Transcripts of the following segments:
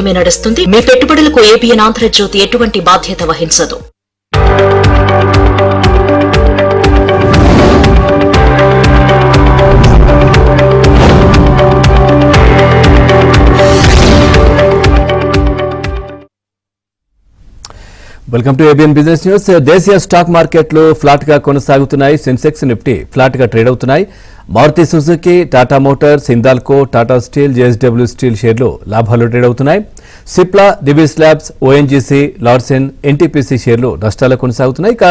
నడుస్తుంది. మీ పెట్టుబడులకు ఏబిఎన్ ఆంధ్రజ్యోతి ఎటువంటి బాధ్యత వహించదు. Welcome to ABN business news. దేశీయ స్టాక్ మార్కెట్లు ఫ్లాట్ గా కొనసాగుతున్నాయి. సెన్సెక్స్, నిఫ్టీ ఫ్లాట్ గా ట్రేడ్ అవుతున్నాయి. Maruti Suzuki, Tata Motors, Hindalco, Tata Steel, JSW Steel షేర్లు లాభాలు ట్రేడ్ అవుతున్నాయి. Cipla, Divi's Labs, ONGC, Larsen, NTPC షేర్లు నష్టాలు కొనసాగుతున్నాయి. ఇక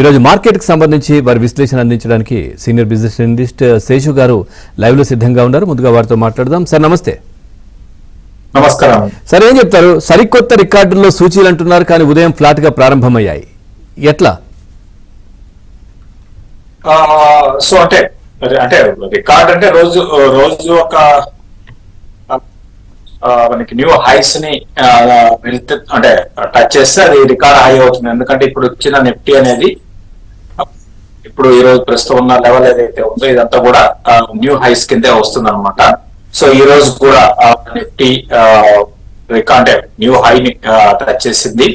ఈరోజు మార్కెట్ కి సంబంధించి వారి విశ్లేషణ అందించడానికి సీనియర్ బిజినెస్ అనలిస్ట్ శేషు గారు లైవ్ లో సిద్ధంగా ఉన్నారు. ముందుగా వారితో మాట్లాడదాం. సార్ నమస్తే. నమస్కారం సార్, ఏం చెప్తారు? సరికొత్త రికార్డుల్లో సూచీలు అంటున్నారు, కానీ ఉదయం ఫ్లాట్ గా ప్రారంభమయ్యాయి. ఎట్లా? సో అంటే రికార్డ్ అంటే రోజు ఒక మనకి న్యూ హైస్ ని అంటే టచ్ చేస్తే అది రికార్డ్ హై అవుతుంది. ఎందుకంటే ఇప్పుడు వచ్చిన నిఫ్టీ అనేది ఇప్పుడు ఈ రోజు ప్రస్తుతం ఉన్న లెవెల్ ఏదైతే ఉందో ఇదంతా కూడా న్యూ హైస్ కిందే వస్తుంది అనమాట. సో ఈ రోజు కూడా నిఫ్టీ రికార్డ్ న్యూ హై ని టచ్ చేసింది.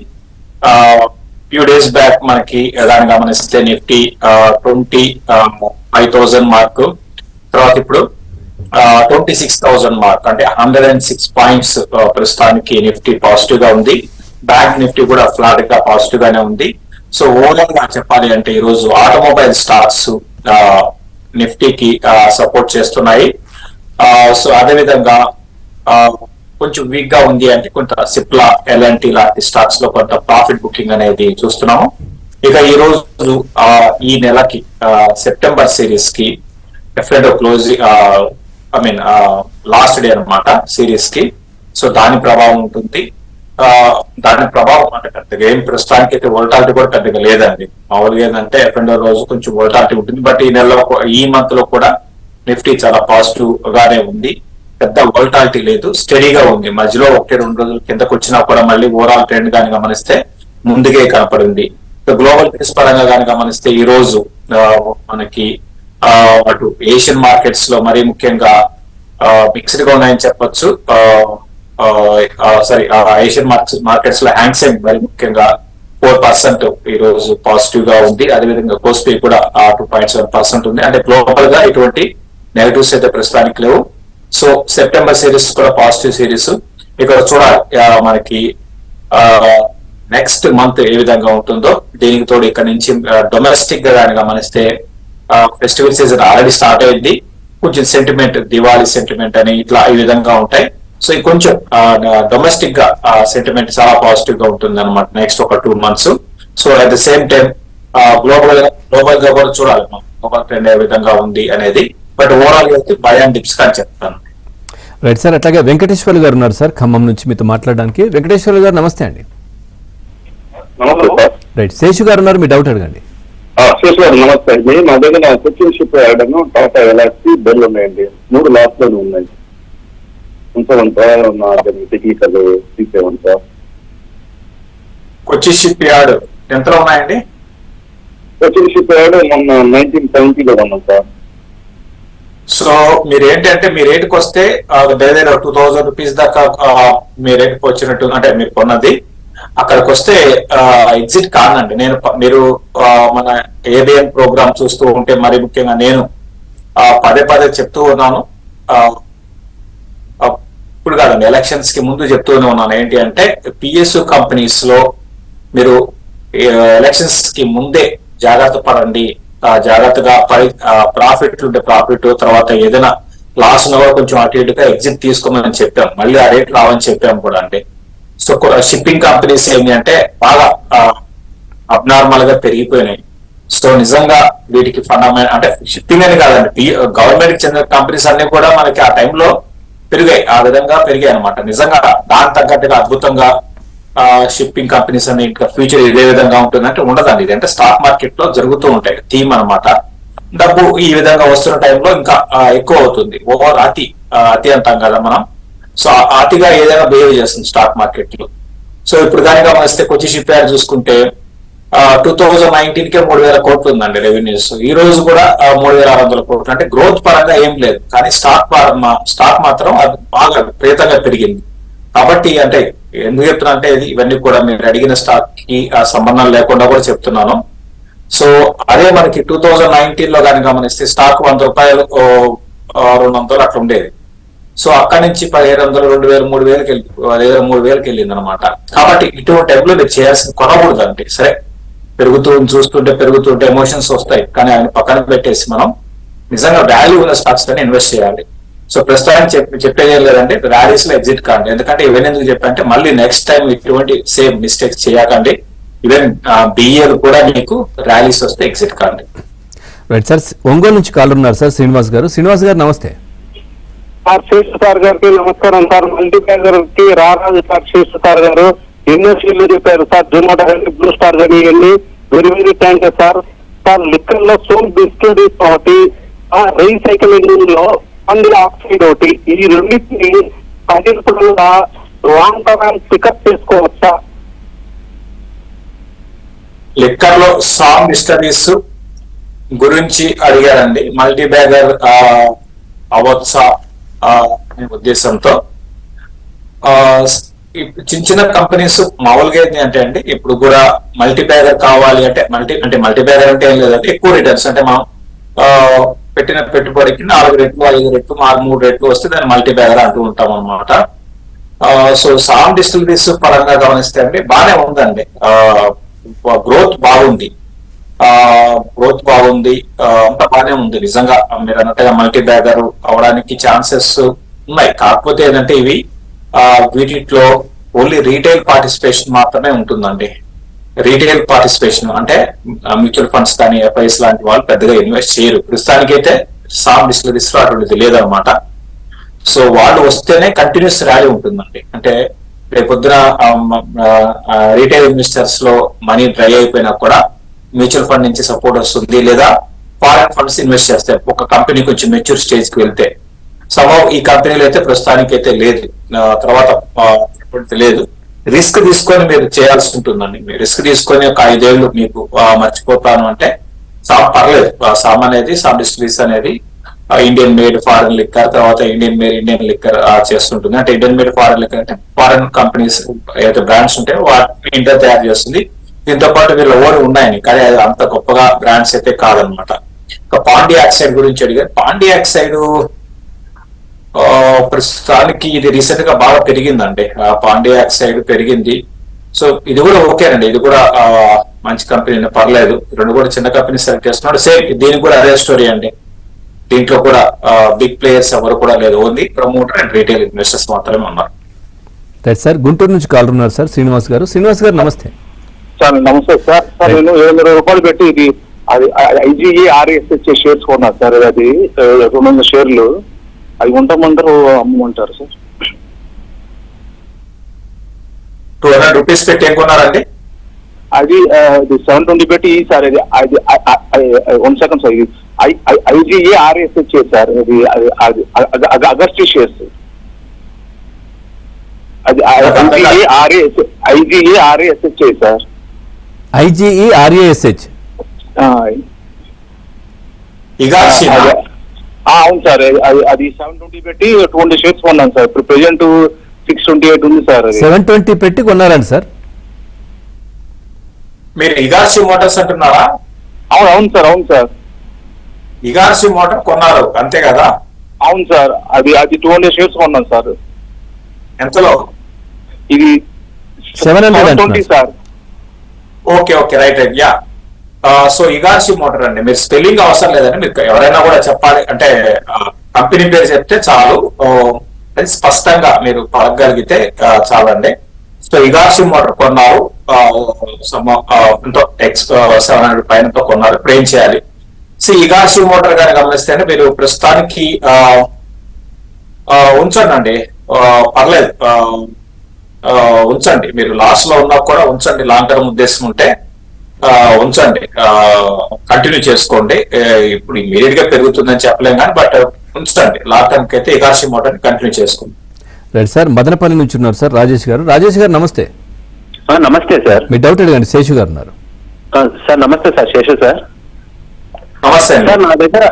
ఫ్యూ డేస్ బ్యాక్ మనకి దాన్ని గమనిస్తే నిఫ్టీ 25,000 మార్క్, తర్వాత ఇప్పుడు 26,000 మార్క్, అంటే 106 పాయింట్స్ ప్రస్తుతానికి నిఫ్టీ పాజిటివ్ గా ఉంది. బ్యాంక్ నిఫ్టీ కూడా ఫ్లాట్ గా పాజిటివ్ గానే ఉంది. సో ఓవరాల్ గా చెప్పాలి అంటే ఈ రోజు ఆటోమొబైల్ స్టాక్స్ నిఫ్టీకి సపోర్ట్ చేస్తున్నాయి. సో అదే విధంగా కొంచెం వీక్ గా ఉంది అంటే కొంత సిప్లా, ఎల్ఎన్టీ లాంటి స్టాక్స్ లో కొంత ప్రాఫిట్ బుకింగ్ అనేది చూస్తున్నాము. ఇక ఈ రోజు ఈ నెలకి సెప్టెంబర్ సిరీస్ కి ఎఫ్ఐడో క్లోజ్ లాస్ట్ డే అన్నమాట సిరీస్ కి. సో దాని ప్రభావం ఉంటుంది. దాని ప్రభావం అంటే పెద్దగా ఏం ప్రస్తుతానికి అయితే వోల్టాలిటీ కూడా పెద్దగా లేదండి. మామూలుగా ఏంటంటే ఎఫ్ఐడో రోజు కొంచెం వోల్టాలిటీ ఉంటుంది. బట్ ఈ నెలలో ఈ మంత్ లో కూడా నిఫ్టీ చాలా పాజిటివ్ గానే ఉంది. పెద్ద వోల్టాలిటీ లేదు, స్టడీగా ఉంది. మధ్యలో 1-2 రోజుల కిందకు వచ్చినా కూడా మళ్ళీ ఓవరాల్ ట్రెండ్ గాని గమనిస్తే ముందుగే కనపడింది. గ్లోబల్ కేస్ పరంగా కానీ గమనిస్తే ఈ రోజు మనకి అటు ఏషియన్ మార్కెట్స్ లో మరీ ముఖ్యంగా మిక్స్డ్ గా ఉన్నాయని చెప్పొచ్చు. ఏషియన్ మార్కెట్స్ లో హ్యాంగ్సెంగ్ మరి ముఖ్యంగా 4% ఈ రోజు పాజిటివ్ గా ఉంది. అదేవిధంగా కోస్పీ కూడా 2.7% ఉంది. అంటే గ్లోబల్ గా ఇటువంటి నెగటివ్స్ అయితే ప్రస్తుతానికి లేవు. సో సెప్టెంబర్ సిరీస్ కూడా పాజిటివ్ సిరీస్. ఇక్కడ చూడాలి మనకి నెక్స్ట్ మంత్ ఏ విధంగా ఉంటుందో. దీనికి తోడు ఇక్కడ నుంచి డొమెస్టిక్ గా కానీ గమనిస్తే ఫెస్టివల్ సీజన్ ఆల్రెడీ స్టార్ట్ అయింది. కొంచెం సెంటిమెంట్, దివాళీ సెంటిమెంట్ అని ఇట్లా ఈ విధంగా ఉంటాయి. సో కొంచెం డొమెస్టిక్ గా సెంటిమెంట్ చాలా పాజిటివ్ గా ఉంటుంది అనమాట నెక్స్ట్ ఒక 2 months. So at the same time global గా కూడా చూడాలి గ్లోబల్ ట్రెండ్ ఏ విధంగా ఉంది అనేది. బట్ ఓవరాల్ అయితే బై అండ్ డిప్స్ కానీ చెప్తాను. Right sir. అట్లాగే వెంకటేశ్వర్ గారు ఉన్నారు సార్ ఖమ్మం నుంచి మీతో మాట్లాడడానికి. వెంకటేశ్వర్ గారు నమస్తే అండి. రైట్, శేషు గారు ఉన్నారు, మీ డౌట్ అడగండి. శేషు గారు నమస్తే అండి. మా దగ్గర Cochin shipyard, Tata Elxsi, BEL ఉన్నాయండి. 3 లాట్స్ లోనే ఉన్నాయి. టెక్నికల్ తీసేవంతా కొచ్చిన్ షిప్ యార్డ్ ఎంతలో ఉన్నాయండి? కొచ్చిన్ షిప్ యార్డ్ మొన్న 1970 లో ఉన్నాం సార్. సో మీరు ఏంటంటే మీ రేటుకి వస్తే దగ్గర 2,000 రూపీస్ దాకా మీ రేటుకి వచ్చినట్టు, అంటే మీరు కొన్నది అక్కడికి వస్తే ఎగ్జిట్ కానండి. మీరు మన ఏబిఎన్ ప్రోగ్రామ్ చూస్తూ ఉంటే మరి ముఖ్యంగా నేను పదే చెప్తూ ఉన్నాను. ఇప్పుడు కాదండి, ఎలక్షన్స్ కి ముందు చెప్తూనే ఉన్నాను. ఏంటి అంటే పిఎస్యు కంపెనీస్ లో మీరు ఎలక్షన్స్ కి ముందే జాగ్రత్త పడండి. జాగ్రత్తగా ప్రాఫిట్ ఉంటే ప్రాఫిట్, తర్వాత ఏదైనా లాస్ ఉన్న కొంచెం అటు ఇటుగా ఎగ్జిట్ తీసుకోమని చెప్పాం. మళ్ళీ ఆ రేట్ రావని చెప్పాం కూడా. అంటే సో షిప్పింగ్ కంపెనీస్ ఏంటి అంటే బాగా అబ్నార్మల్ గా పెరిగిపోయినాయి. సో నిజంగా వీటికి ఫండమెంటల్ అంటే షిప్పింగ్ అని కాదండి, గవర్నమెంట్ కి చెందిన కంపెనీస్ అన్ని కూడా మనకి ఆ టైంలో పెరిగాయి. ఆ విధంగా పెరిగాయి అనమాట. నిజంగా దాని తగ్గట్టుగా అద్భుతంగా షిప్పింగ్ కంపెనీస్ అని ఇంకా ఫ్యూచర్ ఇదే విధంగా ఉంటుందంటే ఉండదండి. ఇది అంటే స్టాక్ మార్కెట్ లో జరుగుతూ ఉంటాయి థీమ్ అనమాట. డబ్బు ఈ విధంగా వస్తున్న టైంలో ఇంకా ఎక్కువ అవుతుంది. ఓవర్ అతి అంటాం కదా మనం. సో అతిగా ఏదైనా బిహేవ్ చేస్తుంది స్టాక్ మార్కెట్ లో. సో ఇప్పుడు కానీ గమనిస్తే కొచ్చి షిప్ యార్డ్ చూసుకుంటే 2019 కే 3,000 కోట్లు ఉందండి రెవెన్యూస్. ఈ రోజు కూడా 3,600 కోట్లు. అంటే గ్రోత్ పరంగా ఏం లేదు, కానీ స్టాక్ మాత్రం అది బాగా విపరీతంగా పెరిగింది. కాబట్టి అంటే ఎందుకు చెప్తున్నా అంటే ఇవన్నీ కూడా మీరు అడిగిన స్టాక్ కి ఆ సంబంధం లేకుండా కూడా చెప్తున్నాను. సో అదే మనకి 2019 లో కానీ గమనిస్తే స్టాక్ ₹100 200 అట్లా ఉండేది. సో అక్కడి నుంచి 1500 2000 3000కి వెళ్ళి 3000కి వెళ్ళింది అనమాట. కాబట్టి ఇటువంటి టైంలో మీరు చేయాల్సింది కొనకూడదండి. సరే పెరుగుతుంటే ఎమోషన్స్ వస్తాయి, కానీ ఆయన పక్కన పెట్టేసి మనం నిజంగా వాల్యూ ఉన్న స్టాక్స్ కానీ ఇన్వెస్ట్ చేయాలి. సో ప్రస్తుతానికి చెప్పేది లేదంటే ర్యాలీస్ లో ఎగ్జిట్ కాండి. ఎందుకంటే ఇవన్నీ ఎందుకు చెప్పంటే మళ్ళీ నెక్స్ట్ టైం ఇటువంటి సేమ్ మిస్టేక్స్ చేయకండి. ఈవెన్ బిఏలు కూడా మీకు ర్యాలీస్ వస్తే ఎగ్జిట్ కాండి. రైట్ సార్, ఒంగోలు నుంచి కాల్ ఉన్నారు సార్ శ్రీనివాస్ గారు. శ్రీనివాస్ గారు నమస్తే. సార్ శేషు సార్ గారికి నమస్కారం సార్. మల్టీప్లెక్సర్ కి రారాజు సార్ శేషు సార్ గారు ఎన్నో షేర్లు చెప్పారు సార్. జొమాటో కానీ బ్లూ స్టార్ కానీ ఇవన్నీ very very thank you sir. Sir liquor లో సోల్ బిస్కెట్ ఒకటి, రీసైక్లింగ్ లో పందిల ఆక్సైడ్ ఒకటి, ఈ రెండింటిని 10 రూపాయలుగా లాంగ్ టర్మ్ పికప్ చేసుకోవచ్చా? లిక్కర్ లో సాంగ్ డిస్టరీస్ గురించి అడిగారండి. మల్టీ బ్యాగర్ అవచ్చా అనే ఉద్దేశంతో చిన్న కంపెనీస్ మామూలుగా ఏంటి అంటే అండి, ఇప్పుడు కూడా మల్టీ బ్యాగర్ కావాలి అంటే మల్టీ బ్యాగర్ అంటే ఏం లేదంటే ఎక్కువ రిటర్న్స్ అంటే మనం పెట్టిన పెట్టుబడికి 4 రెట్లు 5 రెట్లు 3 రెట్లు వస్తే దాన్ని మల్టీ బ్యాగర్ అంటూ ఉంటాం అనమాట. సో సామ్ డిస్టిలరీస్ పరంగా గమనిస్తే అండి బాగానే ఉందండి. గ్రోత్ బాగుంది, అంతా బాగానే ఉంది. నిజంగా మీరు అన్నట్టుగా మల్టీ బ్యాగర్ అవడానికి ఛాన్సెస్ ఉన్నాయి. కాకపోతే ఏంటంటే ఇవి వీటిలో ఓన్లీ రీటైల్ పార్టిసిపేషన్ మాత్రమే ఉంటుందండి. రీటైల్ పార్టిసిపేషన్ అంటే మ్యూచువల్ ఫండ్స్ కానీ ఎఫ్ఐఎస్ లాంటి వాళ్ళు పెద్దగా ఇన్వెస్ట్ చేయరు. ప్రస్తుతానికైతే సామ్ డిస్టిలరీస్ లో అటువంటిది లేదనమాట. సో వాళ్ళు వస్తేనే కంటిన్యూస్ ర్యాలీ ఉంటుందండి. అంటే రేపొద్దున రీటైల్ ఇన్వెస్టర్స్ లో మనీ డ్రై అయిపోయినా కూడా మ్యూచువల్ ఫండ్ నుంచి సపోర్ట్ వస్తుంది, లేదా ఫారెన్ ఫండ్స్ ఇన్వెస్ట్ చేస్తాయి ఒక కంపెనీ కొంచెం మెచ్యూర్ స్టేజ్ కి వెళ్తే. సంభవం ఈ కంపెనీలో అయితే ప్రస్తుతానికి అయితే లేదు, తర్వాత లేదు. రిస్క్ తీసుకొని మీరు చేయాల్సి ఉంటుందండి. మీరు రిస్క్ తీసుకొని ఒక 5 ఏళ్ళు మీకు మర్చిపోతాను అంటే పర్లేదు. సామ్ అనేది సామ్ డిస్టిలరీస్ అనేది ఇండియన్ మేడ్ ఫారెన్ లిక్కర్, తర్వాత ఇండియన్ మేడ్ ఇండియన్ లిక్కర్ చేస్తుంటుంది. అంటే ఇండియన్ మేడ్ ఫారెన్ లిక్కర్ అంటే ఫారెన్ కంపెనీస్ ఏదైతే బ్రాండ్స్ ఉంటాయో వాటిని ఇండియా తయారు చేస్తుంది. దీంతో పాటు వీళ్ళు ఓన్ ఉన్నాయని, కానీ అది అంత గొప్పగా బ్రాండ్స్ అయితే కాదనమాట. ఇంకా పాండి ఆక్సైడ్ గురించి అడిగారు. పాండి ఆక్సైడ్ ప్రస్తుతానికి ఇది రీసెంట్ గా బాగా పెరిగిందండి. పాండి ఆక్సైడ్ పెరిగింది. సో ఇది కూడా ఓకేనండి, ఇది కూడా మంచి కంపెనీ, పర్లేదు. రెండు కూడా చిన్న కంపెనీ సెలెక్ట్ చేస్తున్నాడు. సేమ్ దీనికి కూడా అదే స్టోరీ అండి. దీంట్లో కూడా బిగ్ ప్లేయర్స్ ఎవరు కూడా లేదు, only promoter and retail investors మాత్రమే ఉన్నారు. సార్ గుంటూరు నుంచి కాల్ ఉన్నారు సార్ శ్రీనివాస్ గారు. శ్రీనివాస్ గారు నమస్తే. సార్ నమస్తే సార్. సార్ నేను 700 రూపాయలు పెట్టి ఇది ఐజీఈ ఆర్ఎస్హెచ్ షేర్స్ కొన్నారు సార్. అది 200 షేర్లు, అవి ఉంటామంటారు అమ్మమంటారు సార్? 200 రూపీస్ పెట్టి ఏం కొన్నారండి? అది 720 పెట్టి సార్. అది 1 సెకండ్ సార్. ఇది ఐజీఈ ఆర్ఎస్హెచ్ సార్. అది అగస్టి షేర్స్. అది ఐజీఈ ఆర్ఎస్హెచ్ సార్. ఐజీఈ ఆర్ఏఎస్హెచ్ అవును సార్. అది 720 పెట్టి 20 షేర్స్ కొన్నాను సార్. ఇప్పుడు ప్రెజెంట్ 628 ఉంది సార్. 720 పెట్టి కొన్నారండి సార్? మీరు ఇగార్సి మోటార్స్ అంటున్నారా? అవును సార్. అవును సార్. ఇగార్సి మోటార్ కొన్నారు అంతే కదా? అవును సార్. అది 200 షేర్స్ కొన్నాను సార్. ఎంతలో? ఇది 720 sir. Okay right yeah. So ఇగార్సి మోటార్ అండి. మీరు స్పెల్లింగ్ అవసరం లేదండి. మీకు ఎవరైనా కూడా చెప్పాలి అంటే కంపెనీ పేరు చెప్తే చాలు, అది స్పష్టంగా మీరు పడగలిగితే చాలండి. సో ఇగార్సి మోటార్ కొన్నారు, 700 పైనతో కొన్నారు. ఇప్పుడు ఏం చేయాలి? సో ఇగార్సి మోటార్ గాని గమనిస్తే మీరు ప్రస్తుతానికి ఉంచండి, పర్లేదు, ఉంచండి. మీరు లాస్ లో ఉన్నా కూడా ఉంచండి. లాంగ్ టర్మ్ ఉద్దేశం ఉంటే ఉంచండి, కంటిన్యూ చేసుకోండి. ఇప్పుడు ఇమీడియట్ గా పెరుగుతుందని చెప్పలేం కానీ బట్ ఉంచండి. లాంగ్ టర్మ్ కి అయితే ఇగార్సి మోటార్ కంటిన్యూ చేసుకోండి. రైట్ సార్, మదనపల్లి నుంచి ఉన్నారు సార్ రాజేష్ గారు. రాజేష్ గారు నమస్తే. నమస్తే సార్. మీ డౌట్ అడగండి. శేషు గారు ఉన్నారు సార్. నమస్తే సార్. శేషు సార్. నమస్తే సార్. నా దగ్గర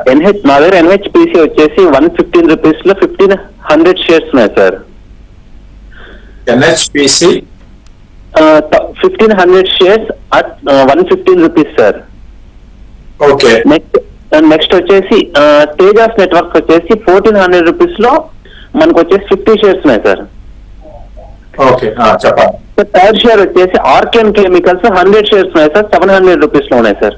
NHPC వచ్చేసి 115 రూపీస్ లో 1500 షేర్స్ ఉన్నాయి sir. NHPC 1500 shares at 115 rupees, sir. Okay. Next వచ్చేసి తేజాస్ నెట్వర్క్ వచ్చేసి 1400 rupees లో మనకు వచ్చేసి 50 shares ఉన్నాయి సార్. ఓకే, చెప్పండి. థర్డ్ షేర్ వచ్చేసి ఆర్కెన్ కెమికల్స్ 100 shares ఉన్నాయి సార్, 700 rupees లో ఉన్నాయి సార్.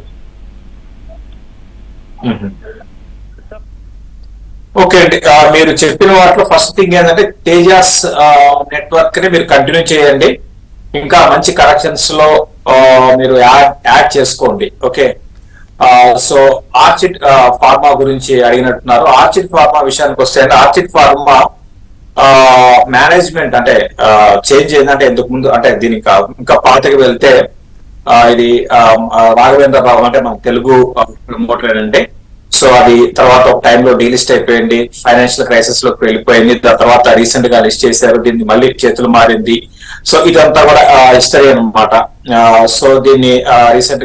ఓకే అండి, మీరు చెప్పిన వాటిలో ఫస్ట్ థింగ్ ఏంటంటే తేజాస్ నెట్వర్క్ ని మీరు కంటిన్యూ చేయండి. ఇంకా మంచి కరెక్షన్స్ లో మీరు యాడ్ చేసుకోండి. ఓకే. సో ఆర్చిడ్ ఫార్మా గురించి అడిగినట్టున్నారు. ఆర్చిడ్ ఫార్మా విషయానికి వస్తే అంటే ఆర్చిడ్ ఫార్మా మేనేజ్మెంట్ అంటే చేంజ్ ఏంటంటే ఇంతకు ముందు అంటే దీనికి ఇంకా పాతకి వెళ్తే ఇది రాఘవేంద్రరావు అంటే మన తెలుగు ప్రమోటర్ అండి. సో అది తర్వాత ఒక టైంలో డీలిస్ట్ అయిపోయింది, ఫైనాన్షియల్ క్రైసిస్ లోకి వెళ్ళిపోయింది. దాని తర్వాత రీసెంట్ గా లిస్ట్ చేశారు, దీన్ని మళ్ళీ చేతులు మారింది. సో ఇదంతా కూడా హిస్టరీ అనమాట. సో దీన్ని రీసెంట్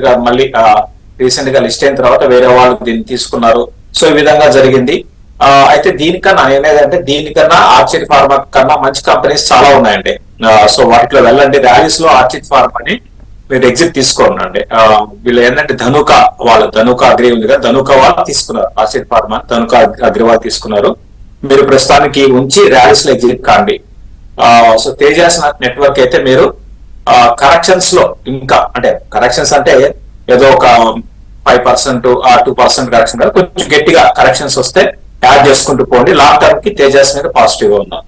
గా లిస్ట్ అయిన తర్వాత వేరే వాళ్ళు దీన్ని తీసుకున్నారు. సో ఈ విధంగా జరిగింది. అయితే దీనికన్నా ఏమేదంటే దీనికన్నా ఆర్చిడ్ ఫార్మా కన్నా మంచి కంపెనీస్ చాలా ఉన్నాయండి. సో వాటిలో వెళ్ళండి. ర్యాలీస్ లో ఆర్చిడ్ ఫార్మాని మీరు ఎగ్జిట్ తీసుకోండి. వీళ్ళు ఏంటంటే ధనుకా అగ్రి ఉంది కదా, ధనుకా వాళ్ళు తీసుకున్నారు ఆర్చిడ్ ఫార్మా, ధనుకా అగ్రి వాళ్ళు తీసుకున్నారు. మీరు ప్రస్తుతానికి ఉంచి ర్యాలీస్ లో ఎగ్జిట్ కాండి. సో తేజాస్ నెట్వర్క్ అయితే మీరు కరెక్షన్స్ లో ఇంకా అంటే కరెక్షన్స్ అంటే ఏదో ఒక 5% 2% కరెక్షన్ కాదు, కొంచెం గట్టిగా కరెక్షన్స్ వస్తే యాడ్ చేసుకుంటూ పోండి. లాంగ్ టర్మ్ కి తేజాస్ మీద పాజిటివ్ గా ఉన్నాం.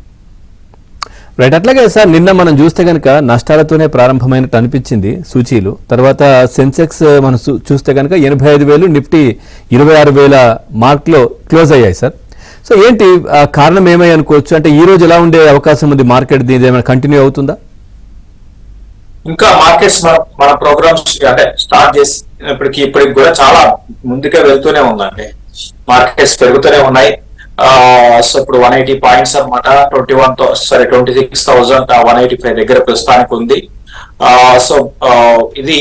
రైట్. అట్లాగే సార్ నిన్న మనం చూస్తే కనుక నష్టాలతోనే ప్రారంభమైనట్టు అనిపించింది సూచీలు. తర్వాత సెన్సెక్స్ మనం చూస్తే కనుక 85,000, నిఫ్టీ 26,000 మార్క్లో క్లోజ్ అయ్యాయి సార్. సో ఏంటి కారణం ఏమై అనుకోవచ్చు? అంటే ఈ రోజు ఎలా ఉండే అవకాశం ఉంది మార్కెట్? దీని ఏమైనా కంటిన్యూ అవుతుందా? ఇంకా మార్కెట్స్ మన ప్రోగ్రామ్స్ అంటే స్టార్ట్ చేసి ఇప్పటికి కూడా చాలా ముందుకే వెళ్తూనే ఉందండి. మార్కెట్స్ పెరుగుతూనే ఉన్నాయి. సో ఇప్పుడు 180 పాయింట్స్ అనమాట, 26,185 దగ్గర ప్రస్తుతానికి ఉంది. సో ఇది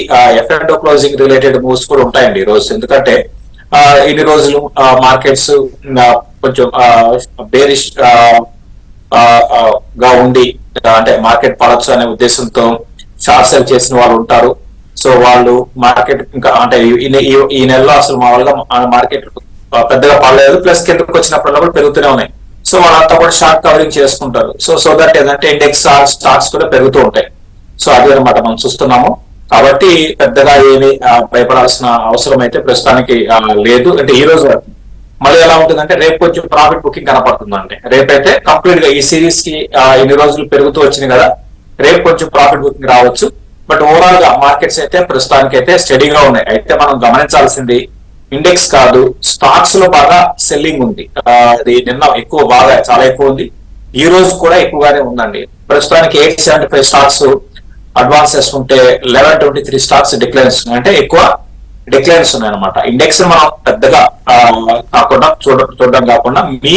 F&O క్లోజింగ్ రిలేటెడ్ మూవ్స్ కూడా ఉంటాయండి ఈ రోజు. ఎందుకంటే ఇన్ని రోజులు మార్కెట్స్ కొంచెం బేరిష్ గా ఉండి అంటే మార్కెట్ పడచ్చు అనే ఉద్దేశంతో షార్ట్ సెల్ చేసిన వాళ్ళు ఉంటారు. సో వాళ్ళు మార్కెట్ ఇంకా అంటే ఈ నెలలో అసలు మా వల్ల మార్కెట్ పెద్దగా పడలేదు, ప్లస్ కిందకు వచ్చినప్పుడు కూడా పెరుగుతూనే ఉన్నాయి. సో వాళ్ళంతా కూడా షార్ట్ కవరింగ్ చేసుకుంటారు. సో దట్ ఏంటంటే ఇండెక్స్ స్టాక్స్ కూడా పెరుగుతూ ఉంటాయి. సో అదే అనమాట మనం చూస్తున్నాము. కాబట్టి పెద్దగా ఏమి భయపడాల్సిన అవసరం అయితే ప్రస్తుతానికి లేదు. అంటే ఈ రోజు మళ్ళీ ఎలా ఉంటుందంటే రేపు కొంచెం ప్రాఫిట్ బుకింగ్ కనపడుతుందండి. రేపైతే కంప్లీట్ గా ఈ సిరీస్ కి ఇన్ని రోజులు పెరుగుతూ వచ్చింది కదా, రేపు కొంచెం ప్రాఫిట్ బుకింగ్ రావచ్చు. బట్ ఓవరాల్ గా మార్కెట్స్ అయితే ప్రస్తుతానికి అయితే స్టడీగా ఉన్నాయి. అయితే మనం గమనించాల్సింది ఇండెక్స్ కాదు, స్టాక్స్ లో బాగా సెల్లింగ్ ఉంది. అది నిన్న బాగా చాలా ఎక్కువ ఉంది, ఈ రోజు కూడా ఎక్కువగానే ఉందండి. ప్రస్తుతానికి 875 స్టాక్స్ అడ్వాన్సెస్ ఉంటే 1123 స్టాక్స్ డిక్లైన్స్ ఉన్నాయి. అంటే ఎక్కువ డిక్లైన్స్ ఉన్నాయి అనమాట. ఇండెక్స్ మనం పెద్దగా కాకుండా చూడడం కాకుండా మీ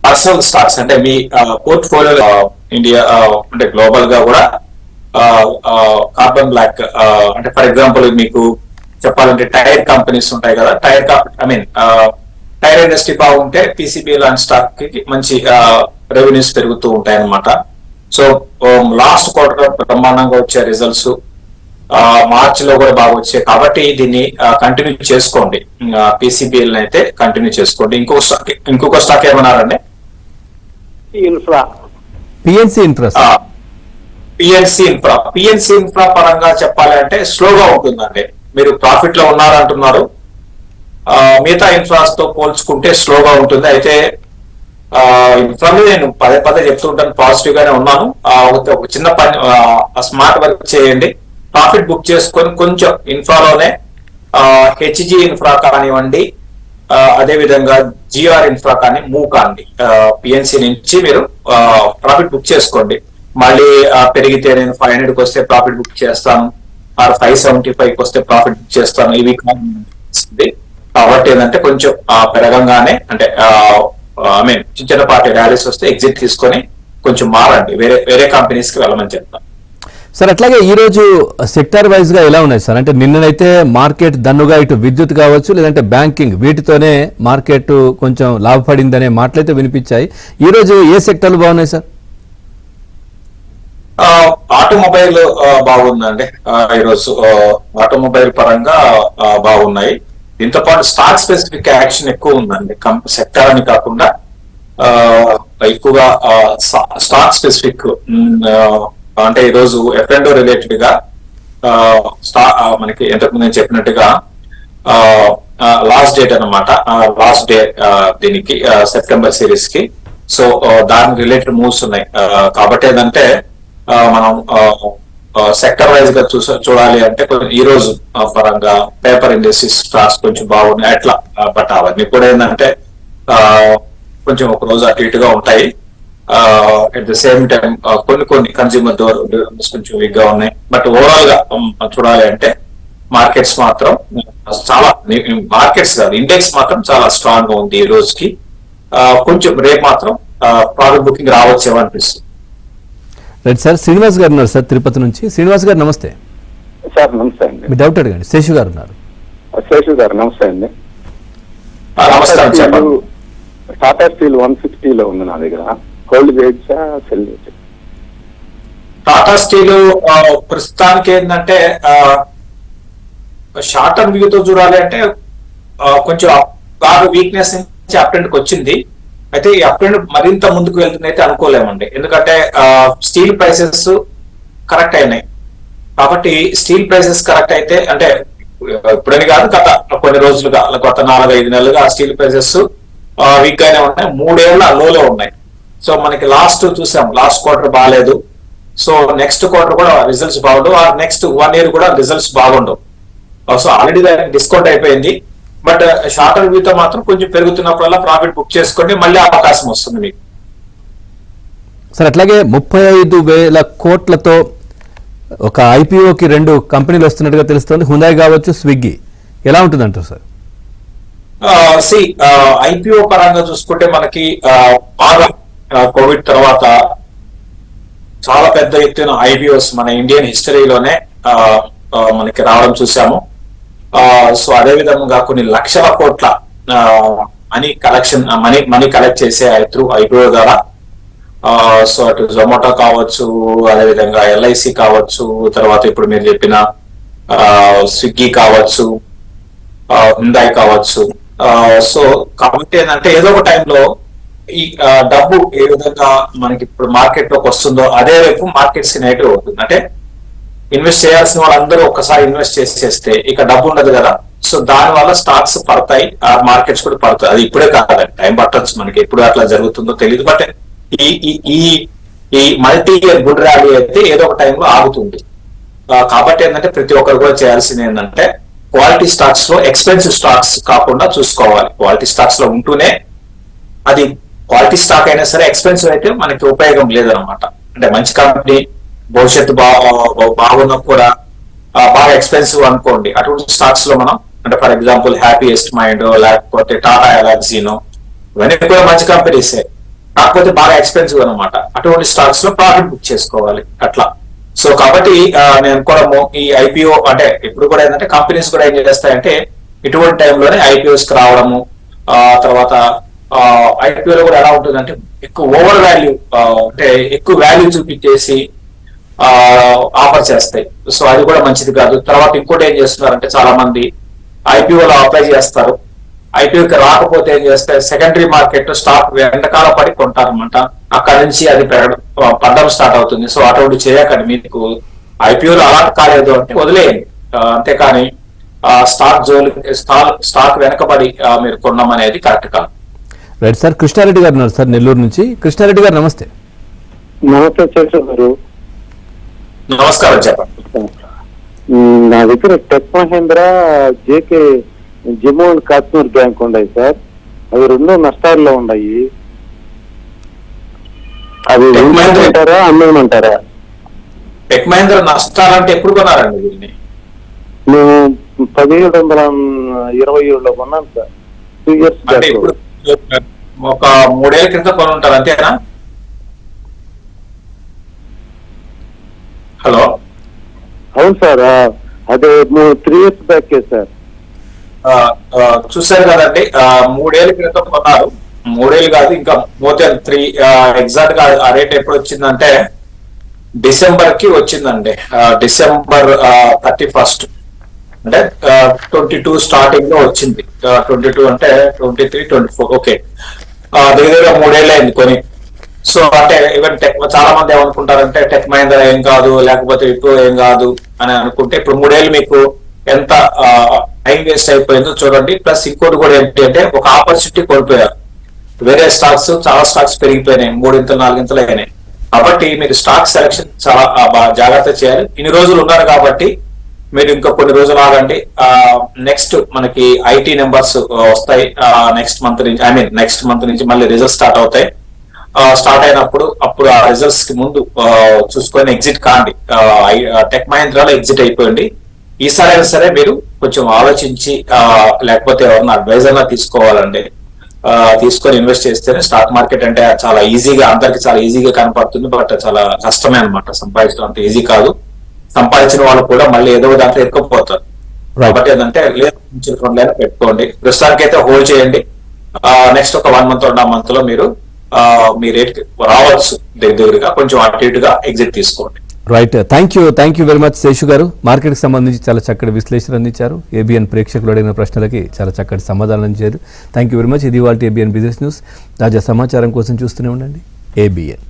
పర్సనల్ స్టాక్స్ అంటే మీ పోర్ట్ఫోలియో ఇండియా అంటే గ్లోబల్ గా కూడా కార్బన్ బ్లాక్ అంటే ఫర్ ఎగ్జాంపుల్ మీకు చెప్పాలంటే టైర్ కంపెనీస్ ఉంటాయి కదా, టైర్ ఇండస్ట్రీ బాగుంటే PCB లాంటి స్టాక్ కి మంచి రెవెన్యూస్ పెరుగుతూ ఉంటాయి అన్నమాట. సో లాస్ట్ క్వార్టర్ బ్రహ్మాండంగా వచ్చే రిజల్ట్స్, మార్చ్ లో కూడా బాగా వచ్చాయి. కాబట్టి దీన్ని కంటిన్యూ చేసుకోండి. PCBL అయితే కంటిన్యూ చేసుకోండి. ఇంకొక స్టాక్ ఏమన్నారండి? పిఎన్సి ఇన్ఫ్రా పరంగా చెప్పాలి అంటే స్లోగా ఉంటుందండి. మీరు ప్రాఫిట్ లో ఉన్నారంటున్నారు, మిగతా ఇన్ఫ్రాస్ తో పోల్చుకుంటే స్లోగా ఉంటుంది. అయితే ఇన్ఫ్రా మీద నేను పదే చెప్తుంటాను, పాజిటివ్ గానే ఉన్నాను. ఒక చిన్న పని స్మార్ట్ వర్క్ చేయండి, ప్రాఫిట్ బుక్ చేసుకొని కొంచెం ఇన్ఫ్రాలోనే HG ఇన్ఫ్రా కానివ్వండి, అదే విధంగా GR ఇన్ఫ్రా కానీ మూవ్ కాండి. PNC నుంచి మీరు ప్రాఫిట్ బుక్ చేసుకోండి. మళ్ళీ పెరిగితే నేను 500కి వస్తే ప్రాఫిట్ బుక్ చేస్తాను, 575కి వస్తే ప్రాఫిట్ బుక్ చేస్తాను, ఇవి కాబట్టి ఏంటంటే కొంచెం పెరగంగానే అంటే చిన్నపాటి ర్యాలీస్ వస్తే ఎగ్జిట్ తీసుకొని కొంచెం మారండి, వేరే కంపెనీస్ కి వెళ్ళమని చెప్తాను. సార్ అట్లాగే ఈ రోజు సెక్టార్ వైజ్ గా ఎలా ఉన్నాయి సార్? అంటే నిన్ననైతే మార్కెట్ దన్నుగా ఇటు విద్యుత్ కావచ్చు లేదంటే బ్యాంకింగ్ వీటితోనే మార్కెట్ కొంచెం లాభపడిందనే మాటలైతే వినిపించాయి. ఈ రోజు ఏ సెక్టర్లు బాగున్నాయి సార్? ఆటోమొబైల్ బాగుందండి. ఈరోజు ఆటోమొబైల్ పరంగా బాగున్నాయి. దీంతో పాటు స్టాక్ స్పెసిఫిక్ యాక్షన్ ఎక్కువ ఉందండి. సెక్టర్ అని కాకుండా ఎక్కువగా స్టాక్ స్పెసిఫిక్ అంటే ఈరోజు F&O రిలేటెడ్ గా మనకి ఎంతకు నేను చెప్పినట్టుగా లాస్ట్ డేట్ అనమాట. లాస్ట్ డే దీనికి సెప్టెంబర్ సిరీస్ కి. సో దాని రిలేటెడ్ మూవ్స్ ఉన్నాయి. కాబట్టి ఏంటంటే మనం సెక్టర్ వైజ్ గా చూడాలి అంటే ఈ రోజు పరంగా పేపర్ ఇండస్ట్రీస్ స్టాక్స్ కొంచెం బాగున్నాయి అట్లా. బట్ అవన్నీ కూడా ఏంటంటే కొంచెం ఒక రోజు అటు ఇటుగా ఉంటాయి. అట్ ద సేమ్ టైం కొన్ని కన్స్యూమర్ డ్యూరబుల్స్ కొంచెం వీక్ గా ఉన్నాయి. బట్ ఓవరాల్ గా చూడాలి అంటే మార్కెట్స్ మాత్రం చాలా, మార్కెట్స్ కాదు ఇండెక్స్ మాత్రం చాలా స్ట్రాంగ్ గా ఉంది ఈ రోజుకి. కొంచెం రేపు మాత్రం ప్రాఫిట్ బుకింగ్ రావచ్చేమో అనిపిస్తుంది. రైట్ సార్, శ్రీనివాస్ గారు ఉన్నారు సార్ తిరుపతి నుంచి. శ్రీనివాస్ గారు నమస్తే. సార్ నమస్తే అండి. మీ డౌట్ అడగండి. శేషు గారు ఉన్నారు. శేషు గారు నమస్తే అండి. నమస్కారం, చెప్పండి. టాటా స్టీల్ 160 లో ఉంది నా దగ్గర. హోల్డ్ చేయొచ్చా, సెల్ చేయొచ్చా? టాటా స్టీల్ ప్రస్తుతానికి ఏంటంటే షార్ట్ టర్మ్ వ్యూతో చూడాలి అంటే కొంచెం బాగా వీక్నెస్ నుంచి అప్ ట్రెండ్ కి వచ్చింది. అయితే ఈ అప్ ట్రెండ్ మరింత ముందుకు వెళ్తుంది అయితే అనుకోలేమండి. ఎందుకంటే స్టీల్ ప్రైసెస్ కరెక్ట్ అయినాయి. కాబట్టి స్టీల్ ప్రైసెస్ కరెక్ట్ అయితే అంటే ఇప్పుడని కాదు, గత కొన్ని రోజులుగా, గత 4-5 నెలలుగా స్టీల్ ప్రైసెస్ వీక్ గానే ఉన్నాయి. 3 ఏళ్ల లోలో ఉన్నాయి. సో మనకి లాస్ట్ చూసాం, లాస్ట్ క్వార్టర్ బాగాలేదు. సో నెక్స్ట్ క్వార్టర్ కూడా రిజల్ట్స్ బాగుండవు. ఆ నెక్స్ట్ 1 year కూడా రిజల్ట్స్ బాగుండవు. సో ఆల్రెడీ దానికి డిస్కౌంట్ అయిపోయింది. బట్ షార్ట్ టర్మ్ వ్యూతో మాత్రం కొంచెం పెరుగుతున్నప్పుడల్లా ప్రాఫిట్ బుక్ చేసుకోండి, మళ్ళీ అవకాశం వస్తుంది మీకు. సార్ అట్లాగే 35,000 కోట్లతో ఒక ఐపీఓకి 2 కంపెనీలు వస్తున్నట్టుగా తెలుస్తుంది. హుందాయ్ కావచ్చు, స్విగ్గీ. ఎలా ఉంటుంది అంటారు సార్? ఐపీఓ పరంగా చూసుకుంటే మనకి బాగా కోవిడ్ తర్వాత చాలా పెద్ద ఎత్తున ఐపీఓస్ మన ఇండియన్ హిస్టరీలోనే మనకి రావడం చూసాము. సో అదే విధంగా కొన్ని లక్షల కోట్ల మనీ కలెక్ట్ చేసే త్రూ ఐపీఓ ద్వారా. సో అటు జొమాటో కావచ్చు, అదేవిధంగా ఎల్ఐసి కావచ్చు, తర్వాత ఇప్పుడు మీరు చెప్పిన స్విగ్గీ కావచ్చు, హుందాయ్ కావచ్చు. సో కాబట్టి ఏంటంటే ఏదో ఒక టైంలో ఈ డబ్బు ఏ విధంగా మనకి ఇప్పుడు మార్కెట్ లోకి వస్తుందో అదే వైపు మార్కెట్స్ నెగిటివ్ అవుతుంది. అంటే ఇన్వెస్ట్ చేయాల్సిన వాళ్ళందరూ ఒక్కసారి ఇన్వెస్ట్ చేసేస్తే ఇక డబ్బు ఉండదు కదా. సో దాని వల్ల స్టాక్స్ పడతాయి, ఆ మార్కెట్స్ కూడా పడతాయి. అది ఇప్పుడే కాదండి, టైం పట్టొచ్చు, మనకి ఎప్పుడు అట్లా జరుగుతుందో తెలియదు. బట్ ఈ మల్టీ ఇయర్ గుడ్ ర్యాలీ అయితే ఏదో ఒక టైంలో ఆగుతుంది. కాబట్టి ఏంటంటే ప్రతి ఒక్కరు కూడా చేయాల్సింది ఏంటంటే క్వాలిటీ స్టాక్స్ లో ఎక్స్పెన్సివ్ స్టాక్స్ కాకుండా చూసుకోవాలి. క్వాలిటీ స్టాక్స్ లో ఉంటూనే, అది క్వాలిటీ స్టాక్ అయినా సరే ఎక్స్పెన్సివ్ అయితే మనకి ఉపయోగం లేదనమాట. అంటే మంచి కంపెనీ భవిష్యత్తు బాగున్నా కూడా బాగా ఎక్స్పెన్సివ్ అనుకోండి, అటువంటి స్టాక్స్ లో మనం అంటే ఫర్ ఎగ్జాంపుల్ హ్యాపీయెస్ట్ మైండ్, లేకపోతే టాటా ఎలాక్సీనో, ఇవన్నీ కూడా మంచి కంపెనీసే, కాకపోతే బాగా ఎక్స్పెన్సివ్ అనమాట. అటువంటి స్టాక్స్ లో ప్రాఫిట్ బుక్ చేసుకోవాలి అట్లా. సో కాబట్టి నేను కూడా ఈ ఐపీఓ అంటే ఇప్పుడు కూడా ఏంటంటే కంపెనీస్ కూడా ఏం చేస్తాయంటే ఇటువంటి టైంలోనే ఐపీఓస్ కి రావడము. తర్వాత ఐపీఓలో కూడా ఎలా ఉంటుందంటే ఎక్కువ ఓవర్ వాల్యూ, అంటే ఎక్కువ వాల్యూ చూపించేసి ఆఫర్ చేస్తాయి. సో అది కూడా మంచిది కాదు. తర్వాత ఇంకోటి ఏం చేస్తున్నారంటే చాలా మంది ఐపీఓలో అప్లై చేస్తారు, ఐపీఓకి రాకపోతే ఏం చేస్తారు, సెకండరీ మార్కెట్ స్టాక్ వెంటకాల పడి కొంటారనమాట. అక్కడ నుంచి అది పడ్డం స్టార్ట్ అవుతుంది. సో అటువంటి చేయకండి. మీకు ఐపీఓలో అలాట్ కాలేదు అంటే వదిలేయండి, అంతేకాని స్టాక్ వెనకబడి మీరు కొనడం అనేది కరెక్ట్ కాదు. రైట్ సార్, కృష్ణారెడ్డి గారు ఉన్నారు సార్ నెల్లూరు నుంచి. కృష్ణారెడ్డి గారు నమస్తే. నమస్తే శేషు గారు. నమస్కారం, చెప్పండి. నా దగ్గర Tech Mahindra, JK Jammu and Kashmir bank ఉన్నాయి సార్. అవి 2 నష్టాల్లో ఉన్నాయి. అవి ఉంచమంటారా, అమ్మేయమంటారా? టెక్ మహేంద్ర నష్టాలంటే ఎప్పుడు కొన్నారండి దీన్ని? మేము 1727లో కొన్నాం సార్. 2 years అంటే ఇప్పుడు ఒక 3 ఏళ్ల క్రితం కొని ఉంటారు, అంతేనా? హలో, అవును సార్, అదే 3 years బ్యాక్ సార్. చూసారు కదండి, 3 ఏళ్ల క్రితం కొన్నారు. 3 ఏళ్ళు కాదు, ఇంకా మోర్ దెన్ 3. ఎగ్జాక్ట్ గా ఆ రేట్ ఎప్పుడు వచ్చిందంటే డిసెంబర్ కి వచ్చిందండి. డిసెంబర్ 31 అంటే 22 స్టార్టింగ్ లో వచ్చింది. 22 అంటే 23, 24 ఓకే, దగ్గర 3 ఏళ్ళు అయింది కొని. సో అంటే ఈవెన్ టెక్ చాలా మంది ఏమనుకుంటారంటే టెక్ మహీంద్రా ఏం కాదు, లేకపోతే విప్రో ఏం కాదు అని అనుకుంటే, ఇప్పుడు 3 ఏళ్ళు మీకు ఎంత టైం వేస్ట్ అయిపోయిందో చూడండి. ప్లస్ ఇంకోటి కూడా ఏంటి అంటే ఒక ఆపర్చునిటీ కోల్పోయారు. వేరే స్టాక్స్, చాలా స్టాక్స్ పెరిగిపోయినాయి, 3 ఇంతలు 4 ఇంతలు అయినాయి. కాబట్టి మీరు స్టాక్ సెలక్షన్ చాలా జాగ్రత్త చేయాలి. ఇన్ని రోజులు ఉన్నారు కాబట్టి మీరు ఇంకా కొన్ని రోజులు ఆగండి. నెక్స్ట్ మనకి ఐటీ నెంబర్స్ వస్తాయి నెక్స్ట్ మంత్ నుంచి మళ్ళీ రిజల్ట్స్ స్టార్ట్ అవుతాయి. స్టార్ట్ అయినప్పుడు అప్పుడు ఆ రిజల్ట్స్ కి ముందు చూసుకొని ఎగ్జిట్ కాండి. టెక్ మహీంద్రాలో ఎగ్జిట్ అయిపోయింది. ఈసారి అయినా సరే మీరు కొంచెం ఆలోచించి లేకపోతే ఎవరన్నా అడ్వైజర్ లా తీసుకోవాలండి. తీసుకొని ఇన్వెస్ట్ చేస్తేనే స్టాక్ మార్కెట్ అంటే చాలా ఈజీగా, అందరికి చాలా ఈజీగా కనపడుతుంది. బట్ చాలా కష్టమే అనమాట, సంపాదించడం అంత ఈజీ కాదు. సంపాదించిన వాళ్ళు కూడా మళ్ళీ ఏదో దాంట్లో ఎక్కపోతారు. కాబట్టి ఏంటంటే మ్యూచువల్ ఫండ్ అయినా పెట్టుకోండి. ప్రస్తుతానికి అయితే హోల్డ్ చేయండి. నెక్స్ట్ ఒక 1 month or 2 month లో మీరు మీ రేట్ రావచ్చు దగ్గరగా, కొంచెం అటు ఇటుగా ఎగ్జిట్ తీసుకోండి. Right, thank you very much Seshu గారు. మార్కెట్కి సంబంధించి చాలా చక్కటి విశ్లేషణ అందించారు. ఏబిఎన్ ప్రేక్షకులు అడిగిన ప్రశ్నలకి చాలా చక్కటి సమాధానం ఇచ్చారు. Thank you very much. ఇది వాళ్ళ ఏబిఎన్ బిజినెస్ న్యూస్. తాజా సమాచారం కోసం చూస్తూనే ఉండండి ఏబిఎన్.